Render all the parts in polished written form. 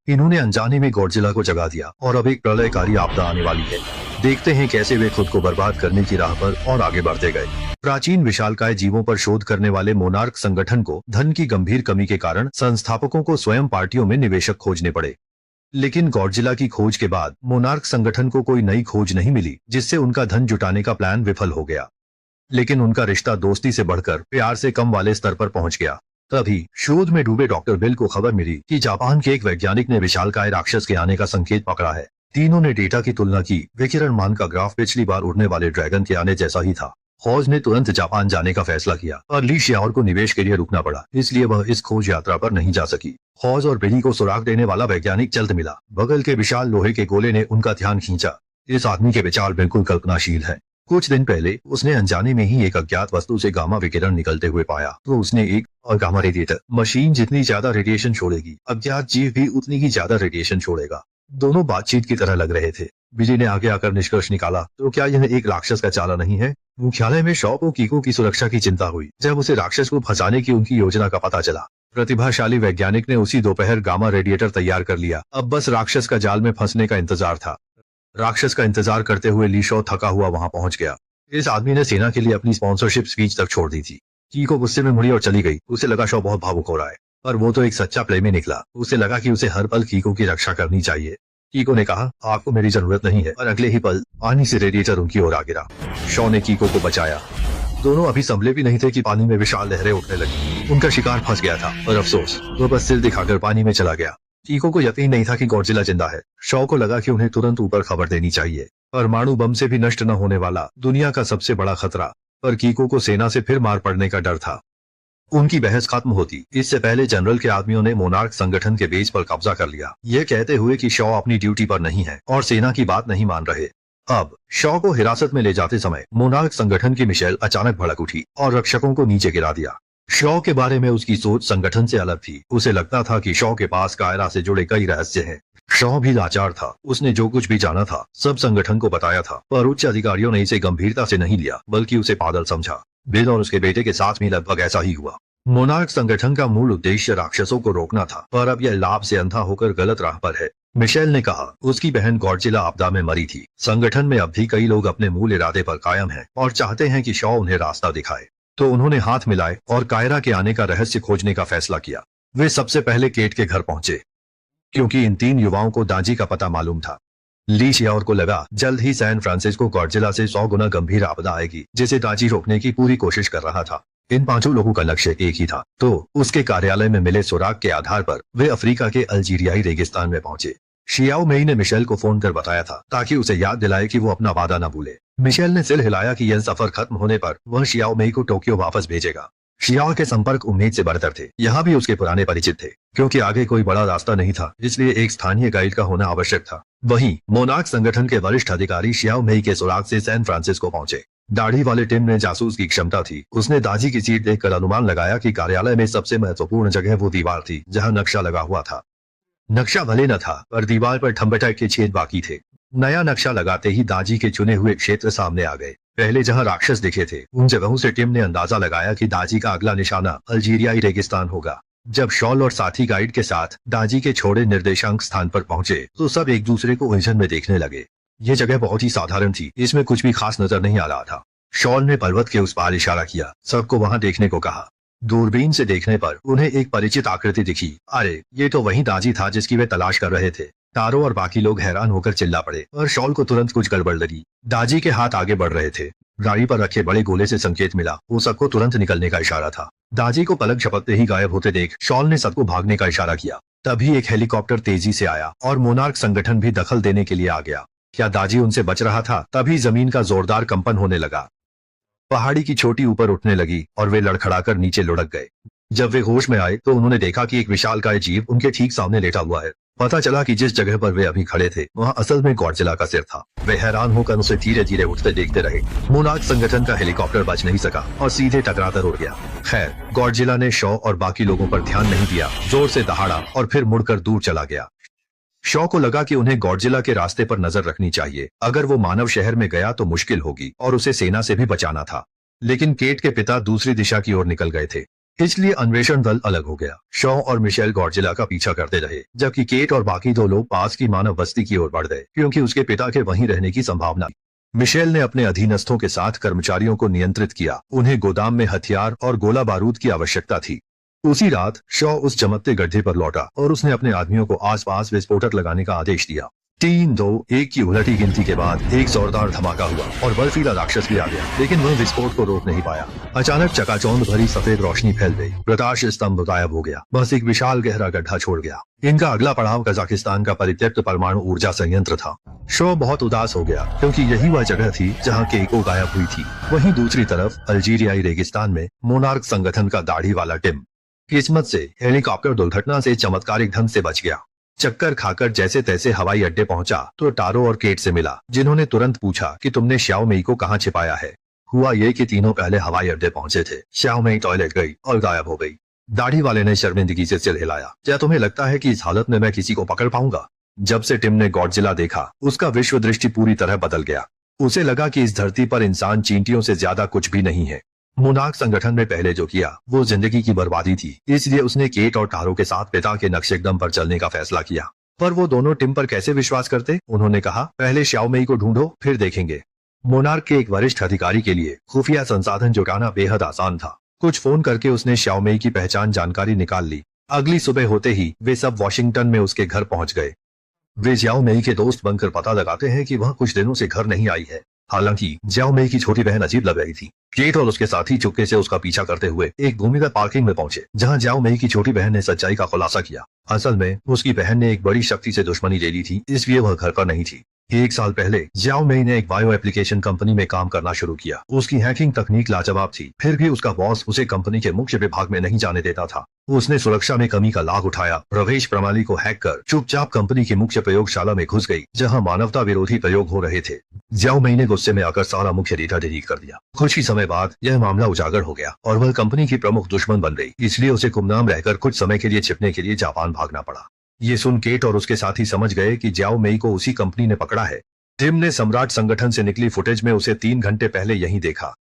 इन्होंने अनजाने में गॉडजिला को जगा दिया और अब एक प्रलयकारी आपदा आने वाली है। देखते हैं कैसे वे खुद को बर्बाद करने की राह पर और आगे बढ़ते गए। प्राचीन विशालकाय जीवों पर शोध करने वाले मोनार्क संगठन को धन की गंभीर कमी के कारण संस्थापकों को स्वयं पार्टियों में निवेशक खोजने पड़े। लेकिन गॉडजिला की खोज के बाद मोनार्क संगठन को कोई नई खोज नहीं मिली, जिससे उनका धन जुटाने का प्लान विफल हो गया। लेकिन उनका रिश्ता दोस्ती से बढ़कर प्यार से कम वाले स्तर पर पहुंच गया। तभी शोध में डूबे डॉक्टर बिल को खबर मिली कि जापान के एक वैज्ञानिक ने विशालकाय राक्षस के आने का संकेत पकड़ा है। तीनों ने डेटा की तुलना की। विकिरण मान का ग्राफ पिछली बार उड़ने वाले ड्रैगन के आने जैसा ही था। हॉज ने तुरंत जापान जाने का फैसला किया और ली शियाओर को निवेश के लिए रुकना पड़ा, इसलिए वह इस खोज यात्रा पर नहीं जा सकी। हॉज और बिली को सुराग देने वाला वैज्ञानिक जल्द मिला। बगल के विशाल लोहे के गोले ने उनका ध्यान खींचा। इस आदमी के विचार बिल्कुल कल्पनाशील है। कुछ दिन पहले उसने अनजाने में ही एक अज्ञात वस्तु से गामा विकिरण निकलते हुए पाया, तो उसने एक और गामा रेडिएटर मशीन जितनी ज्यादा रेडिएशन छोड़ेगी, अज्ञात जीव भी उतनी ही ज्यादा रेडिएशन छोड़ेगा। दोनों बातचीत की तरह लग रहे थे। बिली ने आगे आकर निष्कर्ष निकाला, तो क्या यह एक राक्षस का चाला नहीं है? मुख्यालय में शॉ को कीको की सुरक्षा की चिंता हुई जब उसे राक्षस को फंसाने की उनकी योजना का पता चला। प्रतिभाशाली वैज्ञानिक ने उसी दोपहर गामा रेडिएटर तैयार कर लिया। अब बस राक्षस का जाल में फंसने का इंतजार था। राक्षस का इंतजार करते हुए ली शॉ थका हुआ वहां पहुंच गया। इस आदमी ने सेना के लिए अपनी स्पॉन्सरशिप स्पीच तक छोड़ दी थी। कीको गुस्से में मुड़ी और चली गई। उसे लगा शॉ बहुत भावुक हो रहा है, पर वो तो एक सच्चा प्रेमी निकला। उसे लगा कि उसे हर पल कीको की रक्षा करनी चाहिए। कीको ने कहा, आपको मेरी जरूरत नहीं है, और अगले ही पल पानी से रेडिएटर उनकी ओर आ गिरा। शॉ ने कीको को बचाया। दोनों अभी संभले भी नहीं थे कि पानी में विशाल लहरें उठने लगी। उनका शिकार फंस गया था, और अफसोस वो बस सिर दिखाकर पानी में चला गया। कीको को यकीन नहीं था कि गॉडजिला जिंदा है। शॉ को लगा कि उन्हें तुरंत ऊपर खबर देनी चाहिए। परमाणु बम से भी नष्ट न होने वाला दुनिया का सबसे बड़ा खतरा, पर कीको को सेना से फिर मार पड़ने का डर था। उनकी बहस खत्म होती इससे पहले जनरल के आदमियों ने मोनार्क संगठन के बेस पर कब्जा कर लिया, ये कहते हुए कि शॉ अपनी ड्यूटी पर नहीं है और सेना की बात नहीं मान रहे। अब शॉ को हिरासत में ले जाते समय मोनार्क संगठन की मिशेल अचानक भड़क उठी और रक्षकों को नीचे गिरा दिया। शॉ के बारे में उसकी सोच संगठन से अलग थी। उसे लगता था कि शॉ के पास कायरा से जुड़े कई रहस्य हैं। शॉ भी लाचार था। उसने जो कुछ भी जाना था सब संगठन को बताया था, पर उच्च अधिकारियों ने इसे गंभीरता से नहीं लिया, बल्कि उसे पागल समझा। बिल और उसके बेटे के साथ भी लगभग ऐसा ही हुआ। मोनार्क संगठन का मूल उद्देश्य राक्षसों को रोकना था, पर अब यह लाभ से अंधा होकर गलत राह पर है। मिशेल ने कहा, उसकी बहन गॉडजिला आपदा में मरी थी। संगठन में अब भी कई लोग अपने मूल इरादे पर कायम हैं और चाहते हैं कि शॉ उन्हें रास्ता दिखाए। तो उन्होंने हाथ मिलाए और कायरा के आने का रहस्य खोजने का फैसला किया। वे सबसे पहले केट के घर पहुंचे, क्योंकि इन तीन युवाओं को दाजी का पता मालूम था। ली शियाओर को लगा जल्द ही सैन फ्रांसिस्को गॉडजिला से 100 गुना गंभीर आपदा आएगी, जिसे दाजी रोकने की पूरी कोशिश कर रहा था। इन पांचों लोगों का लक्ष्य एक ही था, तो उसके कार्यालय में मिले सुराग के आधार पर वे अफ्रीका के अल्जीरियाई रेगिस्तान में पहुंचे। शियाओ मेई ने मिशेल को फोन कर बताया था, ताकि उसे याद दिलाए कि वो अपना वादा न भूले। मिशेल ने सिर हिलाया कि यह सफर खत्म होने पर वह शियाओ मेई को टोक्यो वापस भेजेगा। शियाओ के संपर्क उम्मीद से बढ़कर थे। यहाँ भी उसके पुराने परिचित थे, क्योंकि आगे कोई बड़ा रास्ता नहीं था, इसलिए एक स्थानीय गाइड का होना आवश्यक था। वहीं मोनार्क संगठन के वरिष्ठ अधिकारी शियाओ मेई के सुराग से सैन फ्रांसिस्को पहुंचे। दाढ़ी वाले टिम ने जासूस की क्षमता थी। उसने दाजी की सीट देखकर अनुमान लगाया कि कार्यालय में सबसे महत्वपूर्ण जगह वो दीवार थी जहाँ नक्शा लगा हुआ था। नक्शा भले न था, पर दीवार पर ठम्बेटा के छेद बाकी थे। नया नक्शा लगाते ही दाजी के चुने हुए क्षेत्र सामने आ गए। पहले जहां राक्षस दिखे थे उन जगहों से टिम ने अंदाजा लगाया कि दाजी का अगला निशाना अल्जीरियाई रेगिस्तान होगा। जब शॉल और साथी गाइड के साथ दाजी के छोड़े निर्देशांक स्थान पर पहुंचे तो सब एक दूसरे को उलझन में देखने लगे। ये जगह बहुत ही साधारण थी, इसमें कुछ भी खास नजर नहीं आ रहा था। शॉल ने पर्वत के उस पार इशारा किया, सबको वहां देखने को कहा। दूरबीन से देखने पर उन्हें एक परिचित आकृति दिखी। अरे, ये तो वही दाजी था जिसकी वे तलाश कर रहे थे। तारो और बाकी लोग हैरान होकर चिल्ला पड़े, और शॉल को तुरंत कुछ गड़बड़ लगी। दाजी के हाथ आगे बढ़ रहे थे। गाड़ी पर रखे बड़े गोले से संकेत मिला, वो सबको तुरंत निकलने का इशारा था। दाजी को पलक झपकते ही गायब होते देख शॉल ने सबको भागने का इशारा किया। तभी एक हेलीकॉप्टर तेजी से आया और मोनार्क संगठन भी दखल देने के लिए आ गया। क्या दाजी उनसे बच रहा था? तभी जमीन का जोरदार कंपन होने लगा। पहाड़ी की चोटी ऊपर उठने लगी और वे लड़खड़ाकर नीचे लुढ़क गए। जब वे होश में आए तो उन्होंने देखा कि एक विशालकाय जीव उनके ठीक सामने लेटा हुआ है। पता चला कि जिस जगह पर वे अभी खड़े थे वहां असल में गॉडजिला का सिर था। वे हैरान होकर उसे धीरे धीरे उठते देखते रहे। मोनार्क संगठन का हेलीकॉप्टर बच नहीं सका और सीधे टकराकर उड़ गया। खैर, गॉडजिला ने शॉ और बाकी लोगों पर ध्यान नहीं दिया, जोर से दहाड़ा और फिर मुड़कर दूर चला गया। शॉ को लगा कि उन्हें गॉडजिला के रास्ते पर नजर रखनी चाहिए। अगर वो मानव शहर में गया तो मुश्किल होगी और उसे सेना से भी बचाना था। लेकिन केट के पिता दूसरी दिशा की ओर निकल गए थे। इसलिए अन्वेषण दल अलग हो गया। शॉ और मिशेल गॉडजिला का पीछा करते रहे, जबकि केट और बाकी दो लोग पास की मानव बस्ती की ओर बढ़ गए, क्योंकि उसके पिता के वहीं रहने की संभावना। मिशेल ने अपने अधीनस्थों के साथ कर्मचारियों को नियंत्रित किया। उन्हें गोदाम में हथियार और गोला बारूद की आवश्यकता थी। उसी रात शॉ उस चमकते गड्ढे पर लौटा और उसने अपने आदमियों को आसपास विस्फोटक लगाने का आदेश दिया। 3, 2, 1 की उलटी गिनती के बाद एक जोरदार धमाका हुआ और बर्फीला राक्षस भी आ गया, लेकिन वह विस्फोट को रोक नहीं पाया। अचानक चकाचौंध भरी सफेद रोशनी फैल गई, प्रकाश स्तंभ गायब हो गया, बस एक विशाल गहरा गड्ढा छोड़ गया। इनका अगला पड़ाव कजाकिस्तान का परित्यक्त परमाणु ऊर्जा संयंत्र था। शो बहुत उदास हो गया, क्योंकि यही वह जगह थी जहाँ केको गायब हुई थी। वहीं दूसरी तरफ अल्जीरियाई रेगिस्तान में मोनार्क संगठन का दाढ़ी वाला टिम किस्मत से हेलीकॉप्टर दुर्घटना से चमत्कारिक ढंग से बच गया। चक्कर खाकर जैसे तैसे हवाई अड्डे पहुंचा तो टारो और केट से मिला, जिन्होंने तुरंत पूछा कि तुमने श्याओ मेई को कहाँ छिपाया है। हुआ ये कि तीनों पहले हवाई अड्डे पहुंचे थे। श्याओ मेई टॉयलेट गई और गायब हो गई। दाढ़ी वाले ने शर्मिंदगी से सिर हिलाया। क्या तुम्हें लगता है कि इस हालत में मैं किसी को पकड़ पाऊंगा? जब से टिम ने गॉडजिला देखा, उसका विश्व दृष्टि पूरी तरह बदल गया। उसे लगा कि इस धरती पर इंसान चींटियों से ज्यादा कुछ भी नहीं है। मोनार्क संगठन में पहले जो किया वो जिंदगी की बर्बादी थी, इसलिए उसने केट और टारो के साथ पिता के नक्शेकदम पर चलने का फैसला किया। पर वो दोनों टिम पर कैसे विश्वास करते? उन्होंने कहा, पहले श्याओ मेई को ढूंढो, फिर देखेंगे। मोनार्क के एक वरिष्ठ अधिकारी के लिए खुफिया संसाधन जुटाना बेहद आसान था। कुछ फोन करके उसने श्याओ मेई की पहचान जानकारी निकाल ली। अगली सुबह होते ही वे सब वॉशिंगटन में उसके घर पहुंच गए। वे श्याओ मेई के दोस्त बनकर पता लगाते हैं कि वह कुछ दिनों से घर नहीं आई है। हालांकि श्याओ मेई की छोटी बहन अजीब लग रही थी। केट और उसके साथी चुपके से उसका पीछा करते हुए एक भूमिगत पार्किंग में पहुंचे, जहां श्याओ मेई की छोटी बहन ने सच्चाई का खुलासा किया। असल में उसकी बहन ने एक बड़ी शक्ति से दुश्मनी ले ली थी, इसलिए वह घर पर नहीं थी। 1 साल पहले श्याओ मेई ने एक बायो एप्लीकेशन कंपनी में काम करना शुरू किया। उसकी हैकिंग तकनीक लाजवाब थी, फिर भी उसका बॉस उसे कंपनी के मुख्य विभाग में नहीं जाने देता था। उसने सुरक्षा में कमी का लाभ उठाया, प्रवेश प्रणाली को हैक कर चुपचाप कंपनी की मुख्य प्रयोगशाला में घुस गई, जहां मानवता विरोधी प्रयोग हो रहे थे। श्याओ मेई ने गुस्से में आकर सारा मुख्य डेटा डिलीट कर दिया। कुछ ही समय बाद यह मामला उजागर हो गया और वह कंपनी की प्रमुख दुश्मन बन गई, इसलिए उसे गुमनाम रहकर कुछ समय के लिए छिपने के लिए जापान भागना पड़ा। ये सुन केट और उसके साथी समझ गए कि श्याओ मेई को उसी कंपनी ने पकड़ा है। टिम ने सम्राट संगठन से निकली फुटेज में उसे 3 घंटे पहले यहीं देखा,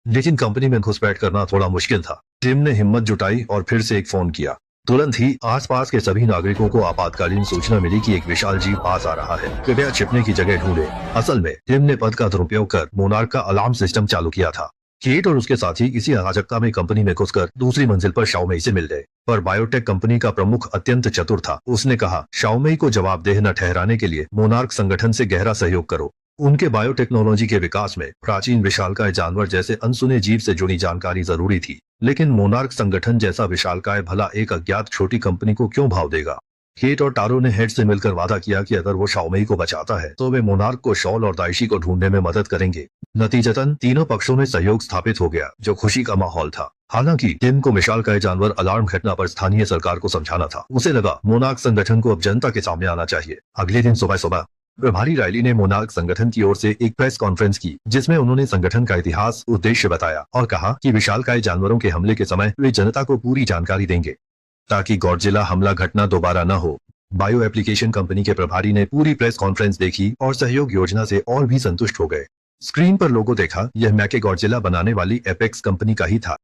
लेकिन कंपनी में घुसपैठ करना थोड़ा मुश्किल था। टिम ने हिम्मत जुटाई और फिर से एक फोन किया। तुरंत ही आसपास के सभी नागरिकों को आपातकालीन सूचना मिली कि एक विशाल जीप पास आ रहा है, कृपया छिपने की जगह ढूंढे। असल में टिम ने पद का दुरुपयोग कर मोनार्क का अलार्म सिस्टम चालू किया था। केट और उसके साथी इसी अराजकता में कंपनी में घुसकर दूसरी मंजिल पर श्याओ मेई से मिल गए, पर बायोटेक कंपनी का प्रमुख अत्यंत चतुर था। उसने कहा, श्याओ मेई को जवाबदेह न ठहराने के लिए मोनार्क संगठन से गहरा सहयोग करो। उनके बायोटेक्नोलॉजी के विकास में प्राचीन विशालकाय जानवर जैसे अनसुने जीव से जुड़ी जानकारी जरूरी थी, लेकिन मोनार्क संगठन जैसा विशालकाय भला एक अज्ञात छोटी कंपनी को क्यों भाव देगा? केट और टारो ने हेड से मिलकर वादा किया कि अगर वो श्याओ मेई को बचाता है तो वे मोनार्क को शॉल और दाइशी को ढूंढने में मदद करेंगे। नतीजतन तीनों पक्षों में सहयोग स्थापित हो गया, जो खुशी का माहौल था। हालांकि टिम को विशालकाय जानवर अलार्म घटना पर स्थानीय सरकार को समझाना था। उसे लगा मोनार्क संगठन को अब जनता के सामने आना चाहिए। अगले दिन सुबह सुबह प्रभारी रायली ने मोनार्क संगठन की ओर से एक प्रेस कॉन्फ्रेंस की, जिसमें उन्होंने संगठन का इतिहास, उद्देश्य बताया और कहा कि विशालकाय जानवरों के हमले के समय वे जनता को पूरी जानकारी देंगे, ताकि गॉडजिला हमला घटना दोबारा न हो। बायो एप्लीकेशन कंपनी के प्रभारी ने पूरी प्रेस कॉन्फ्रेंस देखी और सहयोग योजना से और भी संतुष्ट हो गए। स्क्रीन पर लोगो देखा, यह मैके गॉडजिला बनाने वाली एपेक्स कंपनी का ही था।